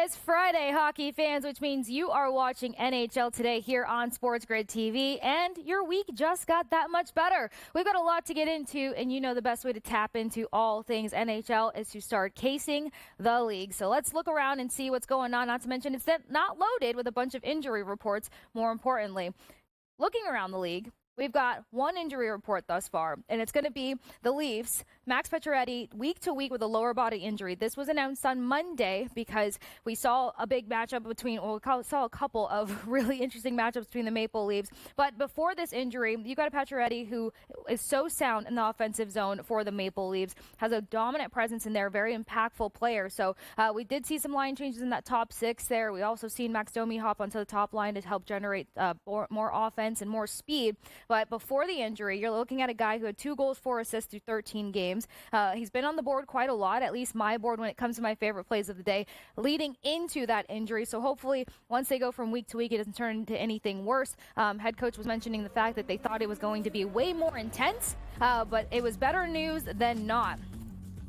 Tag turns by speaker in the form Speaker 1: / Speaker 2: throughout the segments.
Speaker 1: is Friday, hockey fans, which means you are watching NHL today here on SportsGrid TV, and your week just got that much better. We've got a lot to get into, and you know the best way to tap into all things NHL is to start casing the league. So let's look around and see what's going on, not to mention it's not loaded with a bunch of injury reports, more importantly. Looking around the league, we've got one injury report thus far, and it's going to be the Leafs. Max Pacioretty, week to week with a lower body injury. This was announced on Monday because we saw a big matchup between, saw a couple of really interesting matchups between the Maple Leafs. But before this injury, you got a Pacioretty who is so sound in the offensive zone for the Maple Leafs, has a dominant presence in there, very impactful player. So we did see some line changes in that top six there. We also seen Max Domi hop onto the top line to help generate more offense and more speed. But before the injury, you're looking at a guy who had 2 goals, 4 assists through 13 games. He's been on the board quite a lot, at least my board when it comes to my favorite plays of the day, leading into that injury. So hopefully once they go from week to week, it doesn't turn into anything worse. Head coach was mentioning the fact that they thought it was going to be way more intense, but it was better news than not.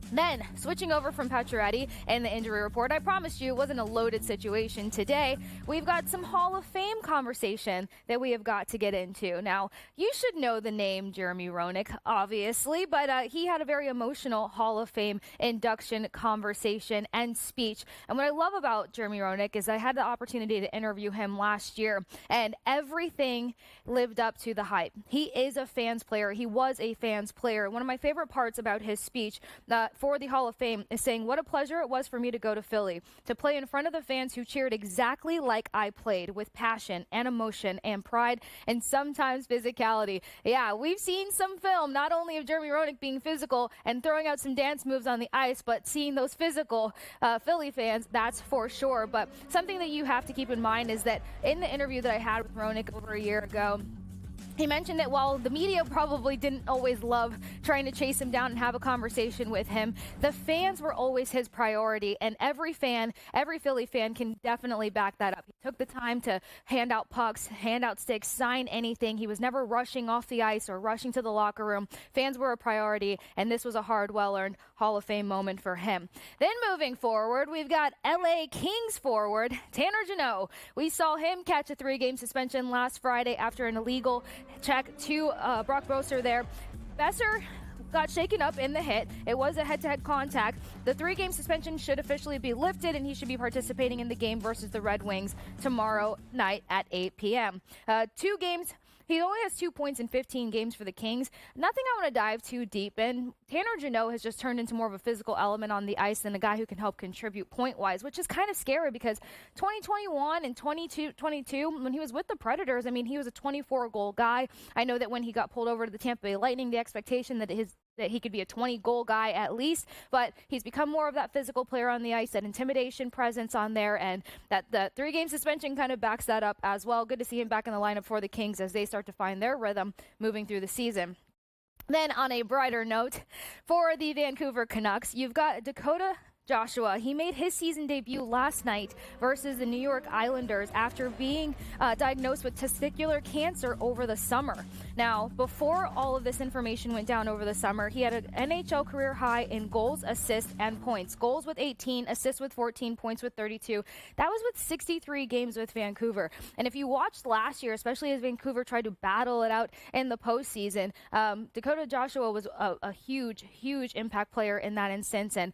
Speaker 1: Then, switching over from Pacioretty and the injury report, I promised you it wasn't a loaded situation today. We've got some Hall of Fame conversation that we have got to get into. Now, you should know the name Jeremy Roenick, obviously, but he had a very emotional Hall of Fame induction conversation and speech. And what I love about Jeremy Roenick is I had the opportunity to interview him last year, and everything lived up to the hype. He is a fans player. He was a fans player. One of my favorite parts about his speech for the Hall of Fame is saying, what a pleasure it was for me to go to Philly, to play in front of the fans who cheered exactly like I played, with passion and emotion and pride and sometimes physicality. Yeah, we've seen some film, not only of Jeremy Roenick being physical and throwing out some dance moves on the ice, but seeing those physical Philly fans, that's for sure. But something that you have to keep in mind is that in the interview that I had with Roenick over a year ago, he mentioned that while the media probably didn't always love trying to chase him down and have a conversation with him, the fans were always his priority, and every Philly fan can definitely back that up. He took the time to hand out pucks, hand out sticks, sign anything. He was never rushing off the ice or rushing to the locker room. Fans were a priority, and this was a hard, well-earned Hall of Fame moment for him. Then moving forward, we've got LA Kings forward Tanner Jeannot. We saw him catch a 3-game suspension last Friday after an illegal check to Brock Boeser there. Boeser got shaken up in the hit. It was a head-to-head contact. The 3-game suspension should officially be lifted, and he should be participating in the game versus the Red Wings tomorrow night at 8 p.m. 2 games. He only has 2 points in 15 games for the Kings. Nothing I want to dive too deep in. Tanner Jeannot has just turned into more of a physical element on the ice than a guy who can help contribute point-wise, which is kind of scary because 2021 and 2022, when he was with the Predators, I mean, he was a 24-goal guy. I know that when he got pulled over to the Tampa Bay Lightning, the expectation that he could be a 20-goal guy at least, but he's become more of that physical player on the ice, that intimidation presence on there, and that the 3-game suspension kind of backs that up as well. Good to see him back in the lineup for the Kings as they start to find their rhythm moving through the season. Then on a brighter note, for the Vancouver Canucks, you've got Dakota Joshua. He made his season debut last night versus the New York Islanders after being diagnosed with testicular cancer over the summer. Now, before all of this information went down over the summer, he had an NHL career high in goals, assists, and points. Goals with 18, assists with 14, points with 32. That was with 63 games with Vancouver. And if you watched last year, especially as Vancouver tried to battle it out in the postseason, Dakota Joshua was a huge, huge impact player in that instance. And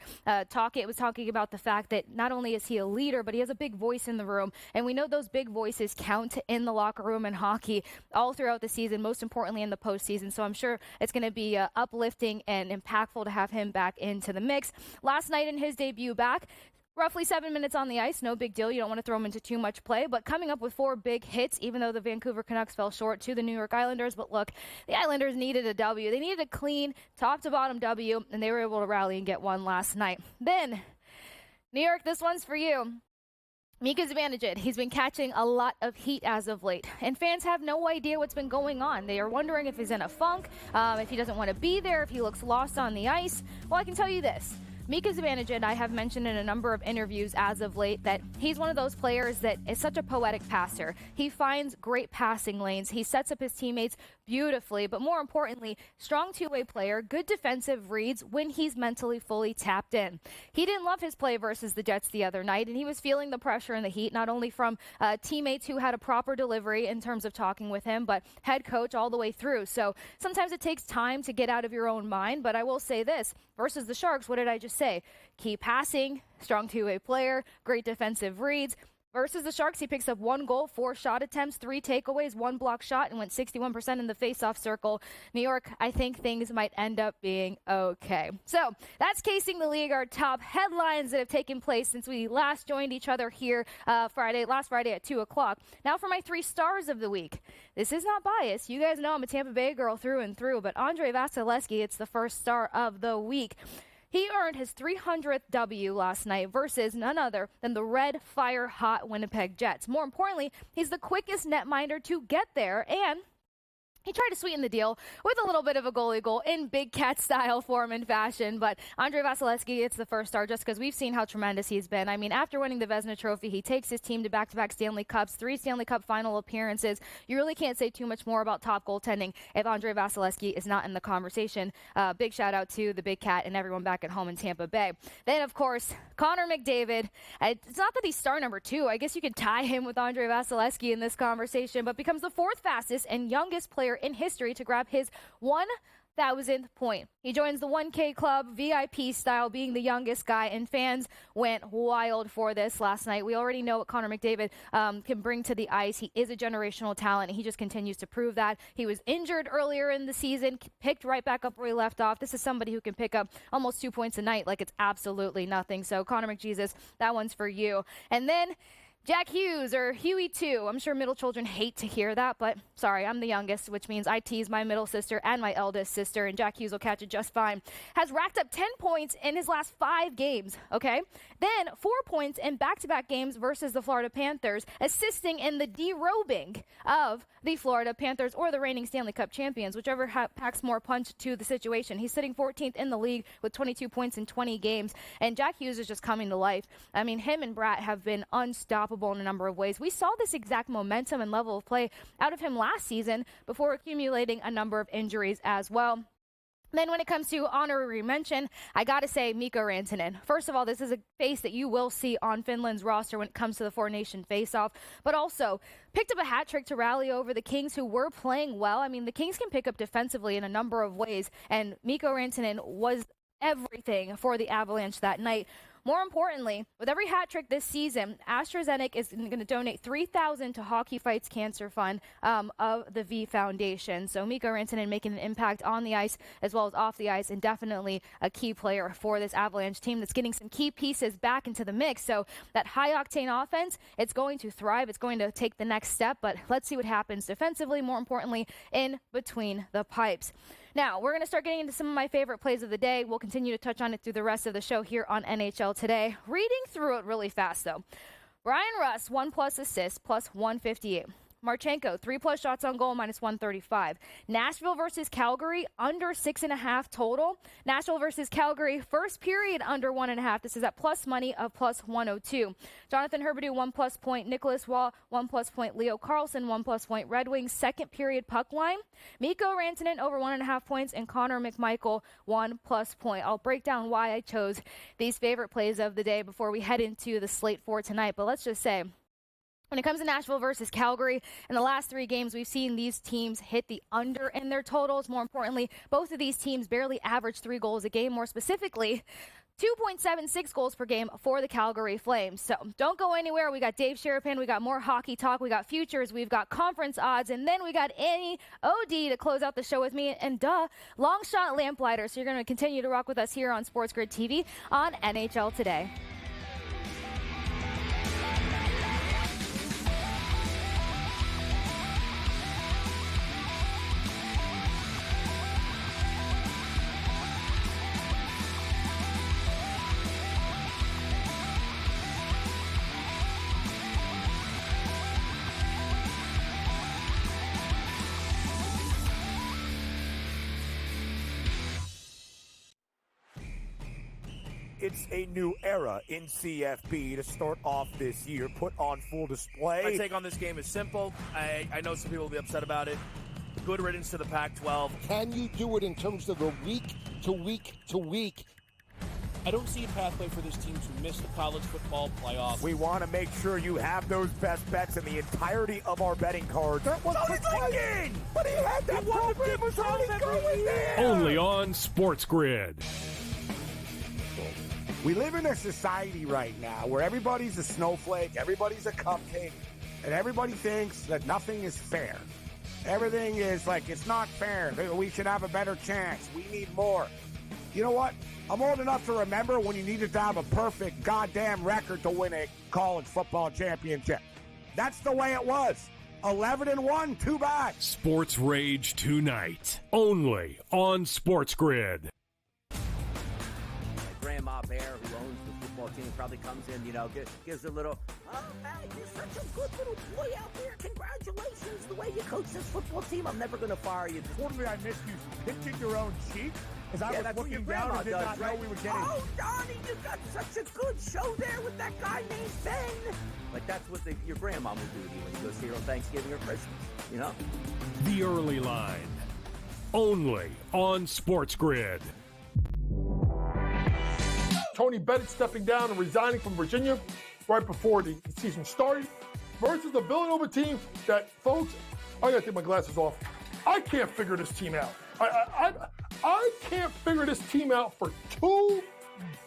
Speaker 1: it was talking about the fact that not only is he a leader, but he has a big voice in the room. And we know those big voices count in the locker room in hockey all throughout the season, most importantly in the postseason. So I'm sure it's going to be uplifting and impactful to have him back into the mix. Last night in his debut back, roughly 7 minutes on the ice, no big deal. You don't want to throw him into too much play, but coming up with 4 big hits, even though the Vancouver Canucks fell short to the New York Islanders. But look, the Islanders needed a W. They needed a clean, top-to-bottom W, and they were able to rally and get one last night. Then, New York, this one's for you. Mika Zibanejad, he's been catching a lot of heat as of late, and fans have no idea what's been going on. They are wondering if he's in a funk, if he doesn't want to be there, if he looks lost on the ice. Well, I can tell you this. Mika Zibanejad, I have mentioned in a number of interviews as of late that he's one of those players that is such a poetic passer. He finds great passing lanes. He sets up his teammates beautifully, but more importantly, strong two-way player, good defensive reads when he's mentally fully tapped in. He didn't love his play versus the Jets the other night, and he was feeling the pressure and the heat, not only from teammates who had a proper delivery in terms of talking with him, but head coach all the way through. So sometimes it takes time to get out of your own mind, but I will say this, versus the Sharks, what did I just say? Keep passing, strong two-way player, great defensive reads. Versus the Sharks, he picks up 1 goal, 4 shot attempts, 3 takeaways, 1 block shot, and went 61% in the faceoff circle. New York, I think things might end up being okay. So that's casing the league, our top headlines that have taken place since we last joined each other here last Friday at 2 o'clock. Now for my 3 stars of the week. This is not biased. You guys know I'm a Tampa Bay girl through and through, but Andrei Vasilevskiy, it's the first star of the week. He earned his 300th W last night versus none other than the red fire hot Winnipeg Jets. More importantly, he's the quickest netminder to get there, and he tried to sweeten the deal with a little bit of a goalie goal in Big Cat style form and fashion. But Andrei Vasilevskiy, it's the first star just because we've seen how tremendous he's been. I mean, after winning the Vezina Trophy, he takes his team to back-to-back Stanley Cups, 3 Stanley Cup final appearances. You really can't say too much more about top goaltending if Andrei Vasilevskiy is not in the conversation. Big shout out to the Big Cat and everyone back at home in Tampa Bay. Then, of course, Connor McDavid. It's not that he's star number 2. I guess you could tie him with Andrei Vasilevskiy in this conversation, but becomes the 4th fastest and youngest player in history to grab his 1,000th point. He joins the 1K club, VIP style, being the youngest guy, and fans went wild for this last night. We already know what Connor McDavid can bring to the ice. He is a generational talent, and he just continues to prove that. He was injured earlier in the season, picked right back up where he left off. This is somebody who can pick up almost 2 points a night like it's absolutely nothing. So Connor McJesus, that one's for you. And then Jack Hughes, or Huey 2. I'm sure middle children hate to hear that, but sorry, I'm the youngest, which means I tease my middle sister and my eldest sister, and Jack Hughes will catch it just fine. Has racked up 10 points in his last 5 games, okay? Then 4 points in back-to-back games versus the Florida Panthers, assisting in the derobing of the Florida Panthers, or the reigning Stanley Cup champions, whichever packs more punch to the situation. He's sitting 14th in the league with 22 points in 20 games, and Jack Hughes is just coming to life. I mean, him and Bratt have been unstoppable in a number of ways. We saw this exact momentum and level of play out of him last season before accumulating a number of injuries as well. Then when it comes to honorary mention, I got to say Mikko Rantanen. First of all, this is a face that you will see on Finland's roster when it comes to the four-nation face-off, but also picked up a hat trick to rally over the Kings, who were playing well. I mean, the Kings can pick up defensively in a number of ways, and Mikko Rantanen was everything for the Avalanche that night. More importantly, with every hat trick this season, AstraZeneca is going to donate $3,000 to Hockey Fights Cancer Fund of the V Foundation. So Mikko Rantanen making an impact on the ice as well as off the ice, and definitely a key player for this Avalanche team that's getting some key pieces back into the mix. So that high-octane offense, it's going to thrive. It's going to take the next step, but let's see what happens defensively, more importantly, in between the pipes. Now, we're going to start getting into some of my favorite plays of the day. We'll continue to touch on it through the rest of the show here on NHL Today. Reading through it really fast, though. Brian Russ, 1+ assists, plus 158. Marchenko, 3+ shots on goal, minus 135. Nashville versus Calgary, under 6.5 total. Nashville versus Calgary, first period, under 1.5. This is at plus money of plus 102. Jonathan Huberdeau, 1+ point. Nicholas Waugh, 1+ point. Leo Carlson, 1+ point. Red Wings, second period puck line. Mikko Rantanen, over 1.5 points. And Connor McMichael, 1+ point. I'll break down why I chose these favorite plays of the day before we head into the slate for tonight. But let's just say, when it comes to Nashville versus Calgary, in the last 3 games, we've seen these teams hit the under in their totals. More importantly, both of these teams barely average 3 goals a game. More specifically, 2.76 goals per game for the Calgary Flames. So don't go anywhere. We got Dave Sherapan. We got more hockey talk. We got futures. We've got conference odds. And then we got Annie OD to close out the show with me. And long shot lamplighter. So you're going to continue to rock with us here on SportsGrid TV on NHL Today.
Speaker 2: It's a new era in CFB to start off this year, put on full display.
Speaker 3: My take on this game is simple. I know some people will be upset about it.
Speaker 2: good riddance to the Pac-12.
Speaker 3: Can you do it in terms of the week to week to week?
Speaker 4: I don't see a pathway for this team to miss the college football playoff.
Speaker 2: We want to make sure you have those best bets in the entirety of our betting cards.
Speaker 3: That was
Speaker 2: Lincoln! But he had that program was already going there!
Speaker 5: Only on SportsGrid.
Speaker 2: We live in a society right now where everybody's a snowflake, everybody's a cupcake, and everybody thinks that nothing is fair. Everything is like, it's not fair. We should have a better chance. We need more. You know what? I'm old enough to remember when you needed to have a perfect goddamn record to win a college football championship. That's the way it was. 11-1, too bad.
Speaker 5: Sports Rage tonight, only on SportsGrid.
Speaker 6: Grandma Bear, who owns the football team, probably comes in, gives a little, oh, man, you're such a good little boy out there. Congratulations, the way you coach this football team. I'm never going to fire you.
Speaker 2: Totally, I missed you pinching your own cheek as I was
Speaker 6: that's what your
Speaker 2: looking down
Speaker 6: grandma
Speaker 2: and did
Speaker 6: does,
Speaker 2: not
Speaker 6: right?
Speaker 2: know we were getting.
Speaker 6: Oh, Donnie, you got such a good show there with that guy named Ben. Like, that's what your grandma will do to you when you go see her on Thanksgiving or Christmas,
Speaker 5: The Early Line, only on SportsGrid.
Speaker 7: Tony Bennett stepping down and resigning from Virginia right before the season started versus a Villanova team that, folks, I got to take my glasses off. I can't figure this team out. I can't figure this team out for 2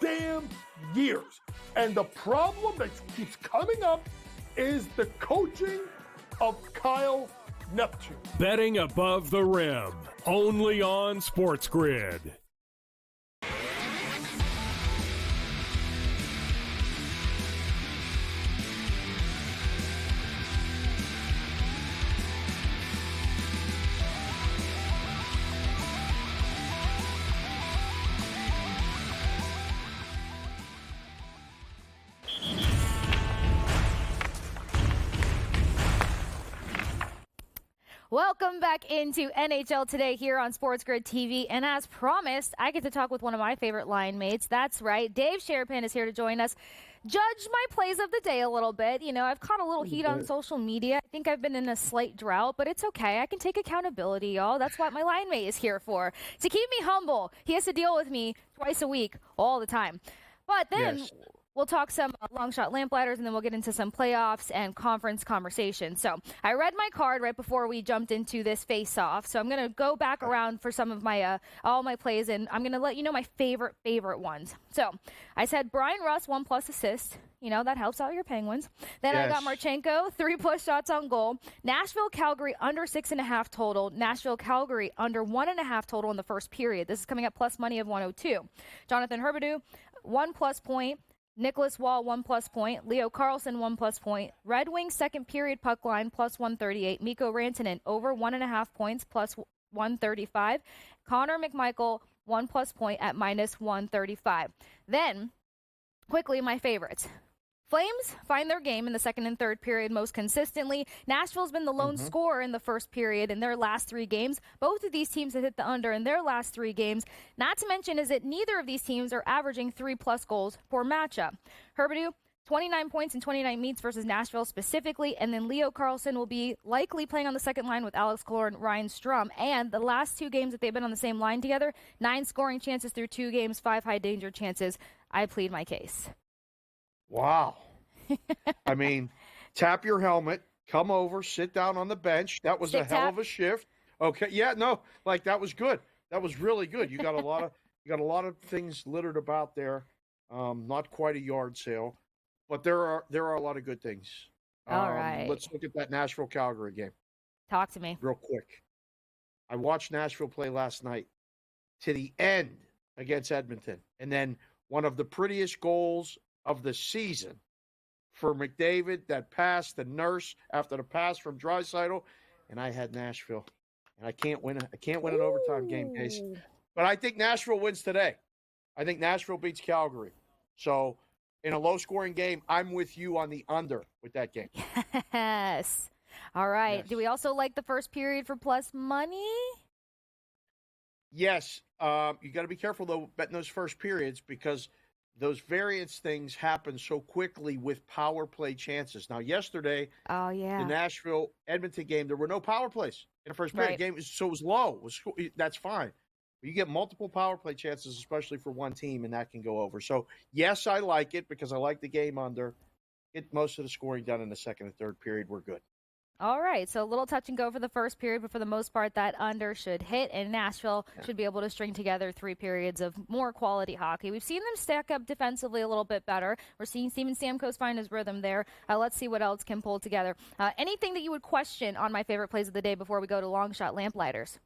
Speaker 7: damn years. And the problem that keeps coming up is the coaching of Kyle Neptune.
Speaker 5: Betting above the rim, only on SportsGrid.
Speaker 1: Welcome back into NHL Today here on SportsGrid TV. And as promised, I get to talk with one of my favorite line mates. That's right. Dave Sherpin is here to join us. Judge my plays of the day a little bit. I've caught a little heat on social media. I think I've been in a slight drought, but it's okay. I can take accountability, y'all. That's what my line mate is here for. To keep me humble, he has to deal with me twice a week, all the time. But then we'll talk some long shot lamplighters, and then we'll get into some playoffs and conference conversation. So I read my card right before we jumped into this face-off. So I'm going to go back around for some of my all my plays, and I'm going to let you know my favorite ones. So I said Brian Russ, 1+ assist. That helps out your Penguins. Then I got Marchenko, 3+ shots on goal. Nashville-Calgary under 6.5 total. Nashville-Calgary under 1.5 total in the first period. This is coming up plus money of 102. Jonathan Huberdeau, 1+ point. Nicholas Wall, 1+ point. Leo Carlson, 1+ point. Red Wings second period puck line, plus 138. Mikko Rantanen, over 1.5 points, plus 135. Connor McMichael, 1+ point at minus 135. Then, quickly, my favorites. Flames find their game in the second and third period most consistently. Nashville's been the lone scorer in the first period in their last 3 games. Both of these teams have hit the under in their last 3 games. Not to mention is that neither of these teams are averaging 3+ goals per matchup. Huberdeau, 29 points in 29 meets versus Nashville specifically. And then Leo Carlson will be likely playing on the second line with Alex Kallor and Ryan Strome. And the last 2 games that they've been on the same line together, 9 scoring chances through 2 games, 5 high danger chances. I plead my case.
Speaker 8: Wow. I mean, tap your helmet, come over, sit down on the bench. That was a hell of a shift. Okay. Yeah, no, that was good. That was really good. You got a lot of things littered about there. Not quite a yard sale, but there are a lot of good things.
Speaker 1: All right.
Speaker 8: Let's look at that Nashville-Calgary game.
Speaker 1: Talk to me.
Speaker 8: Real quick. I watched Nashville play last night to the end against Edmonton. And then one of the prettiest goals of the season for McDavid, that pass, the nurse after the pass from Draisaitl, and I had Nashville. And I can't win an overtime game, Case. But I think Nashville wins today. I think Nashville beats Calgary. So in a low-scoring game, I'm with you on the under with that game.
Speaker 1: Yes. All right.
Speaker 8: Yes.
Speaker 1: Do we also like the first period for plus money?
Speaker 8: Yes. You got to be careful, though, betting those first periods because those variance things happen so quickly with power play chances. Now, yesterday,
Speaker 1: Oh,
Speaker 8: the
Speaker 1: yeah.
Speaker 8: Nashville-Edmonton game, there were no power plays in the first period.
Speaker 1: Right.
Speaker 8: The game, so it was low. That's fine. But you get multiple power play chances, especially for one team, and that can go over. So, yes, I like it because I like the game under. Get most of the scoring done in the second and third period. We're good.
Speaker 1: All right, so a little touch and go for the first period, but for the most part, that under should hit, and Nashville should be able to string together 3 periods of more quality hockey. We've seen them stack up defensively a little bit better. We're seeing Steven Stamkos find his rhythm there. Let's see what else can pull together. Anything that you would question on my favorite plays of the day before we go to long shot lamplighters?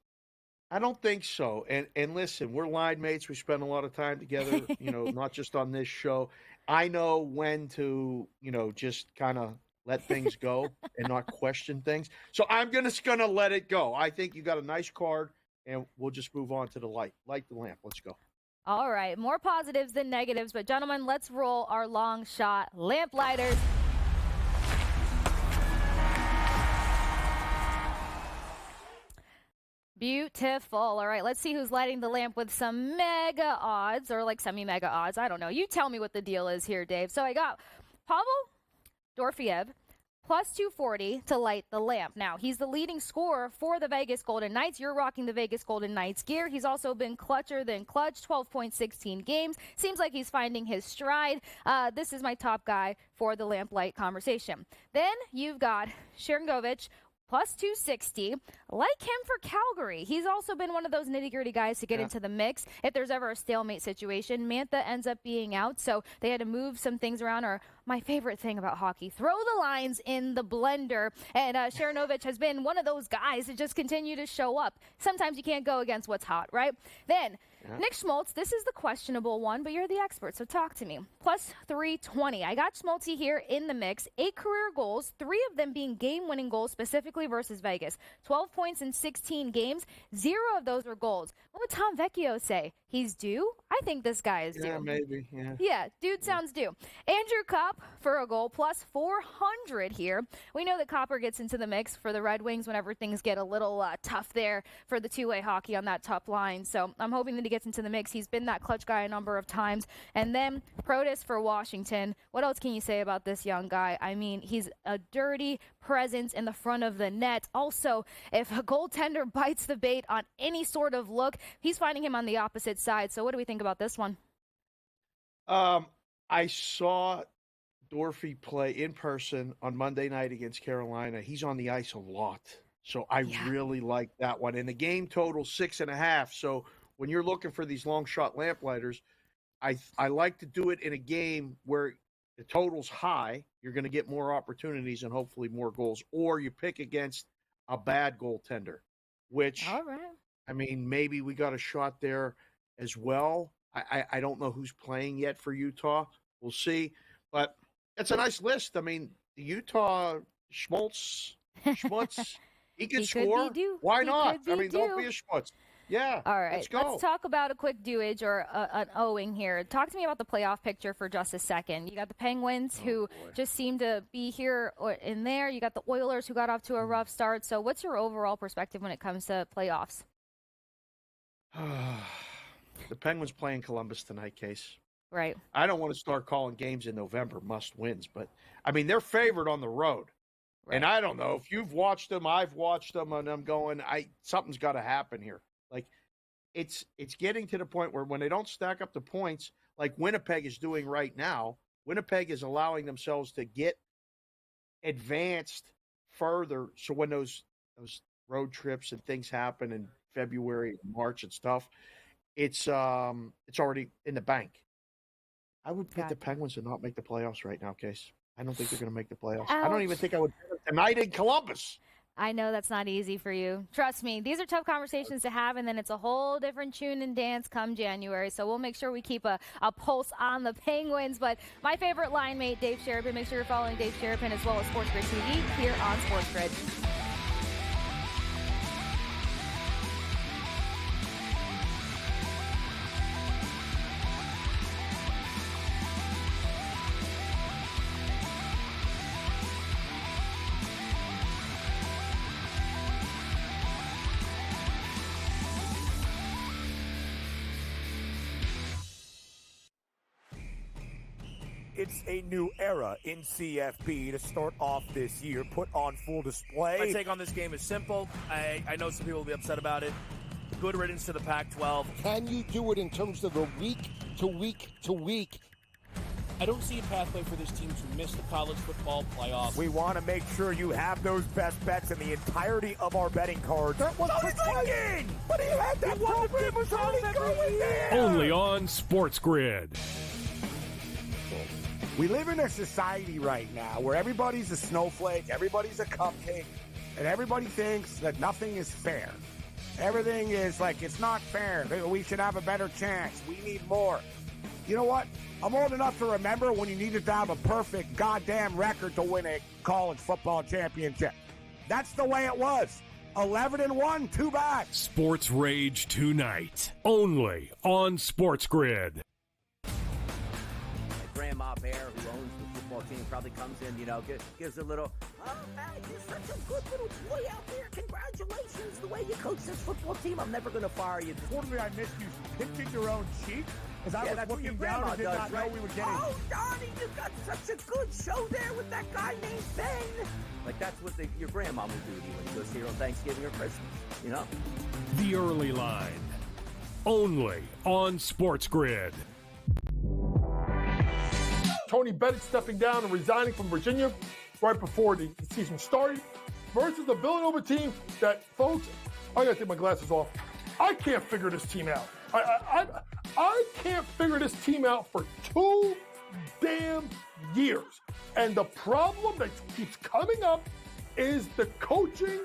Speaker 8: I don't think so. And listen, we're line mates. We spend a lot of time together, not just on this show. I know when to, just kind of let things go and not question things. So I'm just gonna let it go. I think you got a nice card, and we'll just move on to the light. Light the lamp. Let's go.
Speaker 1: All right, more positives than negatives, but gentlemen, let's roll our long shot lamplighters. Beautiful. All right, let's see who's lighting the lamp with some mega odds or like semi-mega odds. I don't know. You tell me what the deal is here, Dave. So I got Pavel Dorofeyev plus 240 to light the lamp. Now, he's the leading scorer for the Vegas Golden Knights. You're rocking the Vegas Golden Knights gear. He's also been clutcher than clutch, 12.16 games. Seems like he's finding his stride. This is my top guy for the lamplight conversation. Then you've got Sharangovich plus 260. Like him for Calgary. He's also been one of those nitty-gritty guys to get into the mix if there's ever a stalemate situation. Mantha ends up being out, so they had to move some things around. Or my favorite thing about hockey, throw the lines in the blender. And Sharangovich has been one of those guys that just continue to show up. Sometimes you can't go against what's hot, right? Then Nick Schmaltz, this is the questionable one, but you're the expert, so talk to me. Plus 320. I got Schmaltzy here in the mix. 8 career goals, 3 of them being game-winning goals, specifically versus Vegas. 12 points in 16 games. 0 of those were goals. What would Tom Vecchio say? He's due? I think this guy is due.
Speaker 8: Yeah, maybe. Yeah.
Speaker 1: Yeah, dude sounds due. Andrew Kopp for a goal, plus 400 here. We know that Copper gets into the mix for the Red Wings whenever things get a little tough there for the two-way hockey on that top line. So I'm hoping that he gets into the mix. He's been that clutch guy a number of times. And then Protas for Washington. What else can you say about this young guy? I mean, he's a dirty presence in the front of the net. Also, if a goaltender bites the bait on any sort of look, he's finding him on the opposite side. So what do we think about this one?
Speaker 8: I saw Dorfy play in person on Monday night against Carolina. He's on the ice a lot. So I really like that one. And the game total 6.5. So when you're looking for these long shot lamplighters, I like to do it in a game where the total's high. You're going to get more opportunities and hopefully more goals. Or you pick against a bad goaltender, which,
Speaker 1: All right.
Speaker 8: I mean, maybe we got a shot there as well. I don't know who's playing yet for Utah. We'll see. But it's a nice list. I mean, the Utah Schmaltz, he could score.
Speaker 1: Could be due.
Speaker 8: Why
Speaker 1: He
Speaker 8: not?
Speaker 1: could
Speaker 8: I mean, don't be a Schmutz. Yeah.
Speaker 1: All right,
Speaker 8: let's go.
Speaker 1: let's talk about a quick doage or an owing here. Talk to me about the playoff picture for just a second. You got the Penguins who just seem to be here or in there. You got the Oilers who got off to a rough start. So what's your overall perspective when it comes to playoffs?
Speaker 8: The Penguins playing Columbus tonight, Case.
Speaker 1: Right.
Speaker 8: I don't want to start calling games in November must-wins, but, I mean, they're favored on the road. Right. And I don't know. If you've watched them, I've watched them, and I'm going, something's got to happen here. Like, it's getting to the point where when they don't stack up the points, like Winnipeg is doing right now, Winnipeg is allowing themselves to get advanced further. So when those road trips and things happen in February, March and stuff, it's already in the bank. I would pick the Penguins to not make the playoffs right now, Case. I don't think they're going to make the playoffs.
Speaker 1: Ouch.
Speaker 8: I don't even think I would pick them tonight in Columbus.
Speaker 1: I know that's not easy for you. Trust me, these are tough conversations to have, and then it's a whole different tune and dance come January. So we'll make sure we keep a pulse on the Penguins. But my favorite line mate, Dave Sherapan. Make sure you're following Dave Sherapan as well as SportsGrid TV here on SportsGrid.
Speaker 2: it's a new era in CFB to start off this year, put on full display.
Speaker 4: My take on this game is simple. I know some people will be upset about it. Good riddance to the Pac-12.
Speaker 3: Can you do it in terms of the week to week to week?
Speaker 4: I don't see a pathway for this team to miss the college football playoff.
Speaker 2: We want to make sure you have those best bets in the entirety of our betting cards. That was thinking! But he had that program was already going there!
Speaker 5: Only on SportsGrid.
Speaker 2: We live in a society right now where everybody's a snowflake, everybody's a cupcake, and everybody thinks that nothing is fair. Everything is like, it's not fair. We should have a better chance. We need more. You know what? I'm old enough to remember when you needed to have a perfect goddamn record to win a college football championship. That's the way it was. 11-1, too bad.
Speaker 5: Sports Rage tonight. Only on SportsGrid.
Speaker 6: Grandma Bear, who owns the football team, probably comes in, gives a little, oh, hey, you're such a good little boy out there. Congratulations, the way you coach this football team. I'm never going to fire you.
Speaker 2: Totally, I missed you pinching your own cheek as I was
Speaker 6: that's what your
Speaker 2: looking down
Speaker 6: grandma
Speaker 2: and did
Speaker 6: does,
Speaker 2: not
Speaker 6: right?
Speaker 2: know we were getting.
Speaker 6: Oh, Donnie, you got such a good show there with that guy named Ben. Like, that's what your grandma would do to you when you go see her on Thanksgiving or Christmas,
Speaker 5: The Early Line. Only on SportsGrid.
Speaker 7: Tony Bennett stepping down and resigning from Virginia right before the season started versus the Villanova team that, folks, I got to take my glasses off. I can't figure this team out. I can't figure this team out for 2 damn years. And the problem that keeps coming up is the coaching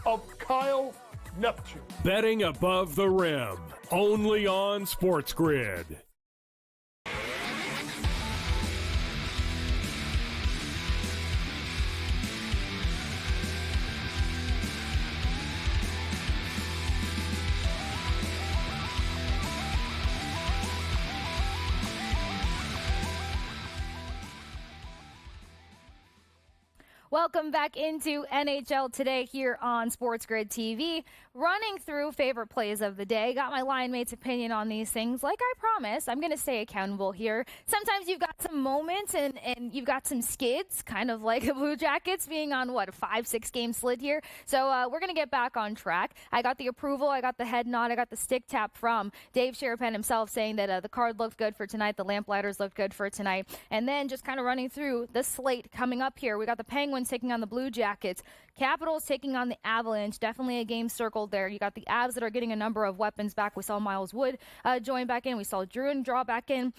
Speaker 7: of Kyle Neptune.
Speaker 5: Betting above the rim. Only on SportsGrid.
Speaker 1: Welcome back into NHL Today here on SportsGrid TV. Running through favorite plays of the day. Got my line mate's opinion on these things. Like I promised, I'm going to stay accountable here. Sometimes you've got some moments and you've got some skids, kind of like the Blue Jackets being on, a 5-6 game slid here. So we're going to get back on track. I got the approval. I got the head nod. I got the stick tap from Dave Sherapan himself saying that the card looked good for tonight. The lamplighters looked good for tonight. And then just kind of running through the slate coming up here. We got the Penguins taking on the Blue Jackets. Capitals taking on the Avalanche. Definitely a game circled there. You got the Avs that are getting a number of weapons back. We saw Miles Wood join back in. We saw Druin draw back in.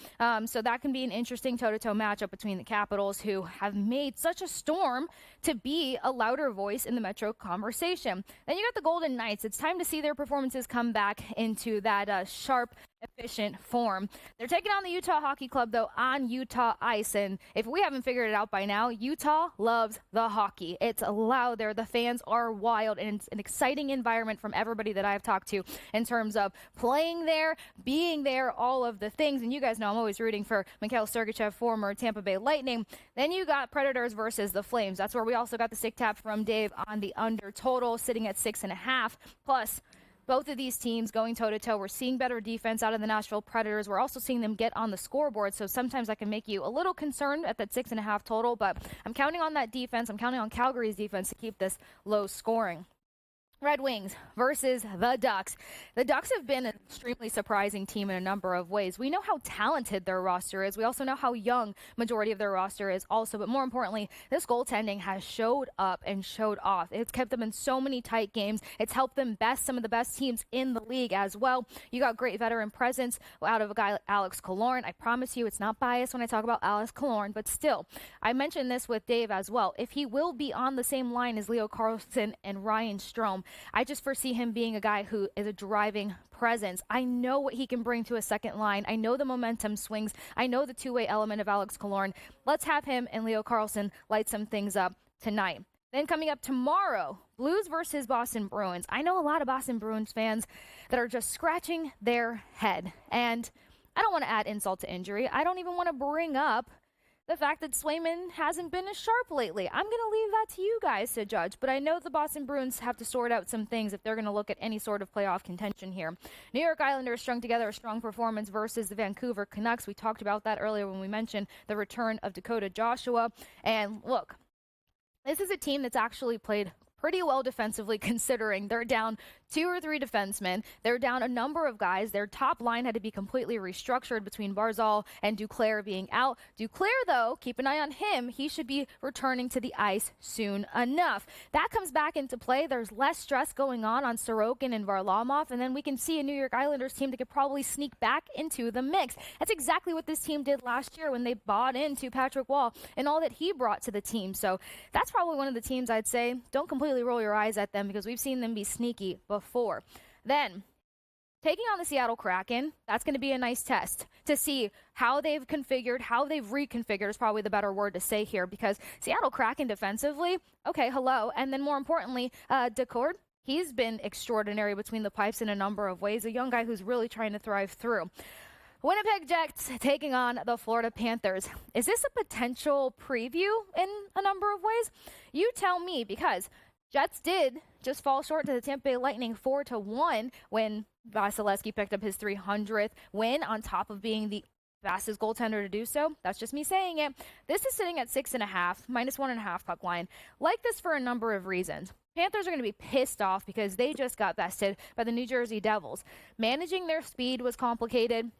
Speaker 1: So that can be an interesting toe-to-toe matchup between the Capitals, who have made such a storm to be a louder voice in the Metro conversation. Then you got the Golden Knights. It's time to see their performances come back into that sharp, efficient form. They're taking on the Utah Hockey Club, though, on Utah ice. And if we haven't figured it out by now, Utah loves the hockey. It's loud there. The fans are wild, and it's an exciting environment from everybody that I've talked to in terms of playing there, being there, all of the things. And you guys know I'm always rooting for Mikhail Sergachev, former Tampa Bay Lightning. Then you got Predators versus the Flames. That's where we also got the stick tap from Dave on the under total, sitting at 6.5. Plus, both of these teams going toe-to-toe. We're seeing better defense out of the Nashville Predators. We're also seeing them get on the scoreboard, so sometimes that can make you a little concerned at that 6.5 total, but I'm counting on that defense. I'm counting on Calgary's defense to keep this low scoring. Red Wings versus the Ducks. The Ducks have been an extremely surprising team in a number of ways. We know how talented their roster is. We also know how young majority of their roster is also. But more importantly, this goaltending has showed up and showed off. It's kept them in so many tight games. It's helped them best some of the best teams in the league as well. You got great veteran presence out of a guy like Alex Killorn. I promise you it's not biased when I talk about Alex Killorn, but still, I mentioned this with Dave as well. If he will be on the same line as Leo Carlsson and Ryan Strome, I just foresee him being a guy who is a driving presence. I know what he can bring to a second line. I know the momentum swings. I know the two-way element of Alex Killorn. Let's have him and Leo Carlsson light some things up tonight. Then coming up tomorrow, Blues versus Boston Bruins. I know a lot of Boston Bruins fans that are just scratching their head. And I don't want to add insult to injury. I don't even want to bring up the fact that Swayman hasn't been as sharp lately. I'm going to leave that to you guys to judge, but I know the Boston Bruins have to sort out some things if they're going to look at any sort of playoff contention here. New York Islanders strung together a strong performance versus the Vancouver Canucks. We talked about that earlier when we mentioned the return of Dakota Joshua. And look, this is a team that's actually played pretty well defensively, considering they're down 2 or 3 defensemen. They're down a number of guys. Their top line had to be completely restructured between Barzal and Duclair being out. Duclair, though, keep an eye on him. He should be returning to the ice soon enough. That comes back into play. There's less stress going on Sorokin and Varlamov, and then we can see a New York Islanders team that could probably sneak back into the mix. That's exactly what this team did last year when they bought into Patrick Wall and all that he brought to the team. So that's probably one of the teams I'd say don't completely roll your eyes at them, because we've seen them be sneaky before. Then, taking on the Seattle Kraken, that's going to be a nice test to see how they've configured, how they've reconfigured is probably the better word to say here, because Seattle Kraken defensively, okay, hello. And then more importantly, Decord, he's been extraordinary between the pipes in a number of ways, a young guy who's really trying to thrive through. Winnipeg Jets taking on the Florida Panthers. Is this a potential preview in a number of ways? You tell me, because Jets did just fall short to the Tampa Bay Lightning 4-1 when Vasilevsky picked up his 300th win, on top of being the fastest goaltender to do so. That's just me saying it. This is sitting at 6.5, -1.5 puck line. Like this for a number of reasons. Panthers are going to be pissed off because they just got bested by the New Jersey Devils. Managing their speed was complicated.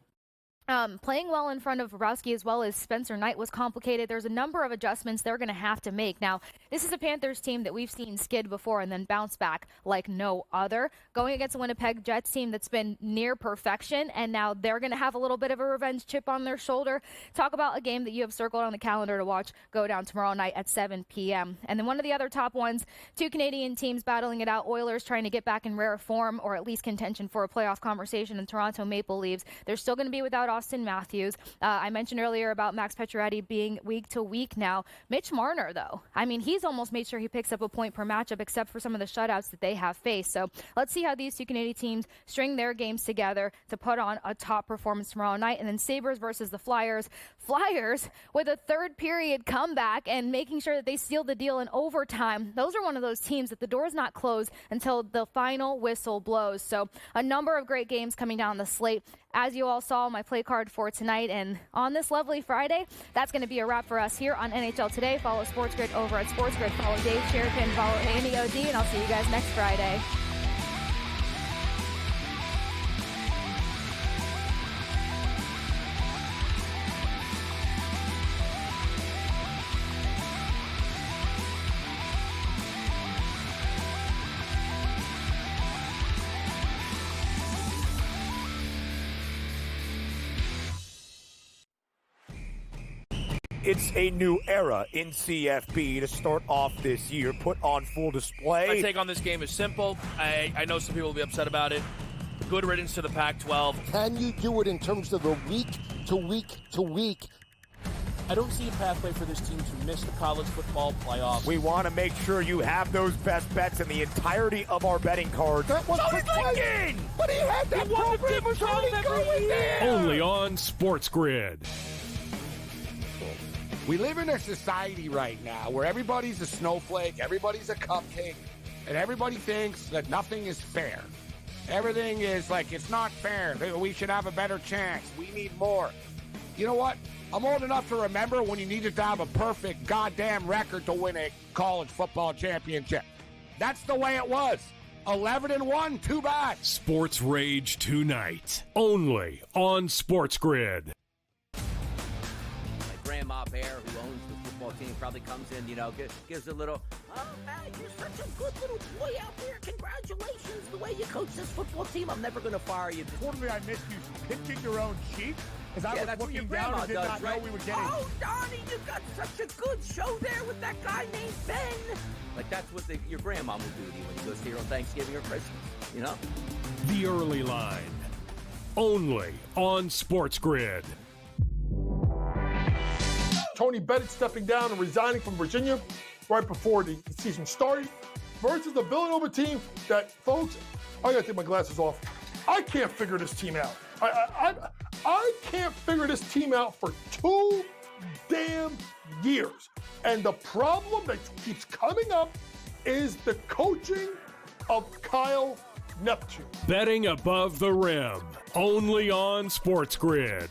Speaker 1: Playing well in front of Borowski as well as Spencer Knight was complicated. There's a number of adjustments they're going to have to make. Now, this is a Panthers team that we've seen skid before and then bounce back like no other. Going against a Winnipeg Jets team that's been near perfection, and now they're going to have a little bit of a revenge chip on their shoulder. Talk about a game that you have circled on the calendar to watch go down tomorrow night at 7 p.m. And then one of the other top ones, 2 Canadian teams battling it out. Oilers trying to get back in rare form, or at least contention for a playoff conversation, and Toronto Maple Leafs. They're still going to be without Austin Matthews. I mentioned earlier about Max Pacioretty being week to week now. Mitch Marner, though, I mean, he's almost made sure he picks up a point per matchup, except for some of the shutouts that they have faced. So let's see how these 2 Canadian teams string their games together to put on a top performance tomorrow night. And then Sabres versus the Flyers. Flyers with a third period comeback and making sure that they seal the deal in overtime. Those are one of those teams that the door's not closed until the final whistle blows. So a number of great games coming down the slate. As you all saw, my play card for tonight, and on this lovely Friday, that's going to be a wrap for us here on NHL Today. Follow SportsGrid over at SportsGrid. Follow Dave Sheridan, follow Amy O.D., and I'll see you guys next Friday.
Speaker 9: It's a new era in CFB to start off this year, put on full display.
Speaker 4: My take on this game is simple. I know some people will be upset about it. Good riddance to the Pac-12.
Speaker 3: Can you do it in terms of the week to week to week?
Speaker 10: I don't see a pathway for this team to miss the college football playoffs.
Speaker 9: We want to make sure you have those best bets in the entirety of our betting cards.
Speaker 3: That was
Speaker 9: Lincoln!
Speaker 3: But he had that program was already going there.
Speaker 5: Only on SportsGrid.
Speaker 2: We live in a society right now where everybody's a snowflake, everybody's a cupcake, and everybody thinks that nothing is fair. Everything is like, it's not fair. We should have a better chance. We need more. You know what? I'm old enough to remember when you needed to have a perfect goddamn record to win a college football championship. That's the way it was. 11-1, too bad.
Speaker 5: Sports Rage tonight, only on SportsGrid.
Speaker 6: Grandma Bear, who owns the football team, probably comes in, gives a little, oh, man, you're such a good little boy out there. Congratulations, the way you coach this football team. I'm never going to fire you.
Speaker 2: Totally, I missed you pinching your own cheek as I was
Speaker 6: that's what your
Speaker 2: looking down
Speaker 6: grandma
Speaker 2: and did
Speaker 6: does,
Speaker 2: not
Speaker 6: right?
Speaker 2: know we were getting.
Speaker 6: Oh, Donnie, you got such a good show there with that guy named Ben. Like, that's what your grandma will do to you when you go see her on Thanksgiving or Christmas,
Speaker 5: The Early Line, only on SportsGrid.
Speaker 7: Tony Bennett stepping down and resigning from Virginia right before the season started versus the Villanova team that, folks, I got to take my glasses off. I can't figure this team out. I can't figure this team out for 2 damn years. And the problem that keeps coming up is the coaching of Kyle Neptune.
Speaker 5: Betting above the rim, only on SportsGrid.